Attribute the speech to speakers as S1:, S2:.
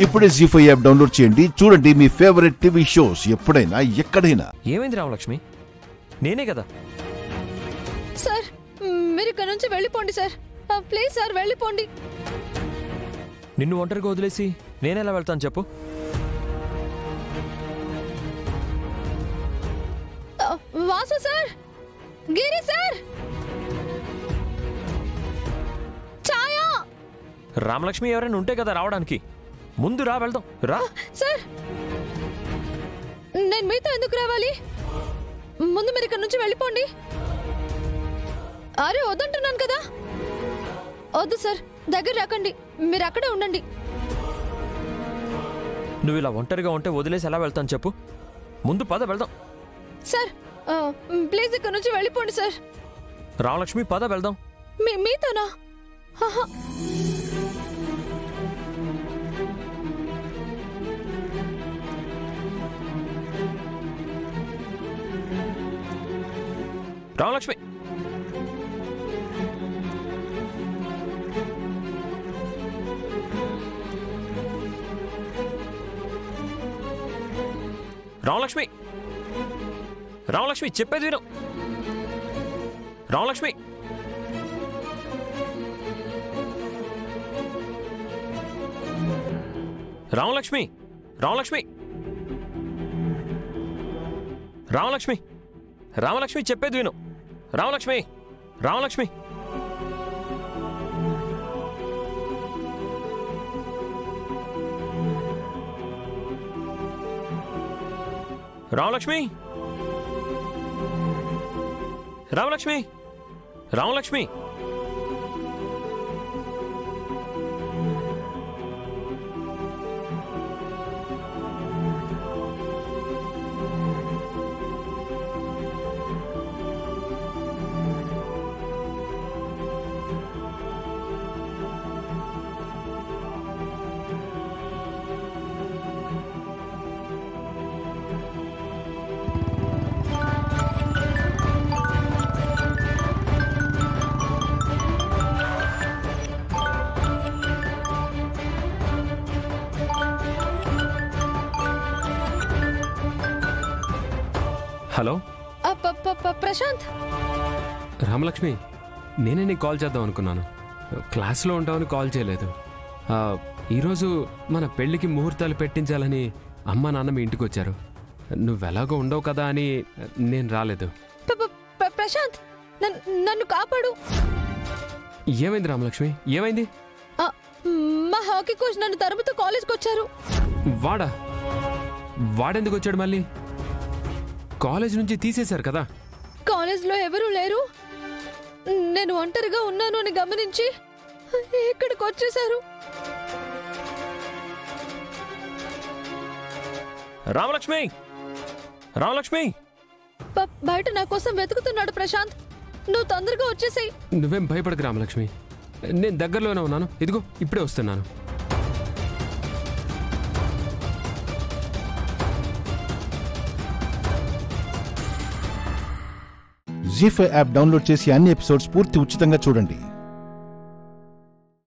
S1: ఇప్పుడే జీ5 app download చేయండి. చూడండి మీ ఫేవరెట్ టీవీ షోస్ ఎప్పుడైనా ఎక్కడైనా.
S2: ఏమైంది రామలక్ష్మి? నేనే కదా.
S3: సార్ మీరు ఇక్కడ నుంచి వెళ్ళిపోండి సార్. ప్లీజ్ సార్ వెళ్ళిపోండి.
S2: నిన్ను ఒంటరిగా వదిలేసి నేనెలా వెళ్తాను చెప్పు?
S3: వాసు సార్, గిరి సార్, ఛాయా.
S2: రామలక్ష్మి ఎవరైనా ఉంటే కదా రావడానికి. ముందు రా, వెళ్దాం. రా
S3: సార్. నేను మీతో ఎందుకు రావాలి? ముందు మీరు ఇక్కడ నుంచి వెళ్ళిపోండి. అరే వద్దంటున్నాను కదా. వద్దు సార్, దగ్గర రాకండి. మీరు అక్కడే ఉండండి.
S2: నువ్వు ఇలా ఒంటరిగా ఉంటే వదిలేసి ఎలా వెళ్తాను చెప్పు? ముందు పద, వెళ్దాం.
S3: సార్ ప్లీజ్ ఇక్కడ నుంచి వెళ్ళిపోండి సార్.
S2: రామలక్ష్మి పద, వెళ్దాం.
S3: మీతోనా?
S2: రామలక్ష్మి రామలక్ష్మి రామలక్ష్మి చెప్పేది విను. రామలక్ష్మి రామలక్ష్మి రామలక్ష్మి రామలక్ష్మి రామలక్ష్మి చెప్పేది విను. రామలక్ష్మి రామలక్ష్మి రామలక్ష్మి రామలక్ష్మి రామలక్ష్మి
S4: హలో
S3: ప్రశాంత్.
S4: రామలక్ష్మి, నేనే నీకు కాల్ చేద్దాం అనుకున్నాను. క్లాస్లో ఉంటామని కాల్ చేయలేదు. ఈరోజు మన పెళ్ళికి ముహూర్తాలు పెట్టించాలని అమ్మ నాన్న మీ ఇంటికి వచ్చారు. నువ్వెలాగో ఉండవు కదా అని నేను రాలేదు.
S3: ప్రశాంత్ నన్ను కాపాడు.
S4: ఏమైంది రామలక్ష్మి? ఏమైంది?
S3: మా హాకీ కోచ్ నన్ను తరుముతూ కాలేజ్కి వచ్చారు.
S4: వాడెందుకు వచ్చాడు మళ్ళీ? కాలేజ్ నుంచి తీసేశారు కదా.
S3: కాలేజ్లో ఎవరూ లేరు, నేను ఒంటరిగా ఉన్నాను అని గమనించి ఇక్కడికి వచ్చేశారు.
S2: రామలక్ష్మి రామలక్ష్మి
S3: బయట నా కోసం వెతుకుతున్నాడు ప్రశాంత్. నువ్వు తొందరగా వచ్చేసేయ్.
S4: నువ్వేం భయపడకు రామలక్ష్మి, నేను దగ్గరలోనే ఉన్నాను. ఇదిగో ఇప్పుడే వస్తున్నాను.
S1: జీ5 యాప్ డౌన్లోడ్ చేసి అన్ని ఎపిసోడ్స్ పూర్తి ఉచితంగా చూడండి.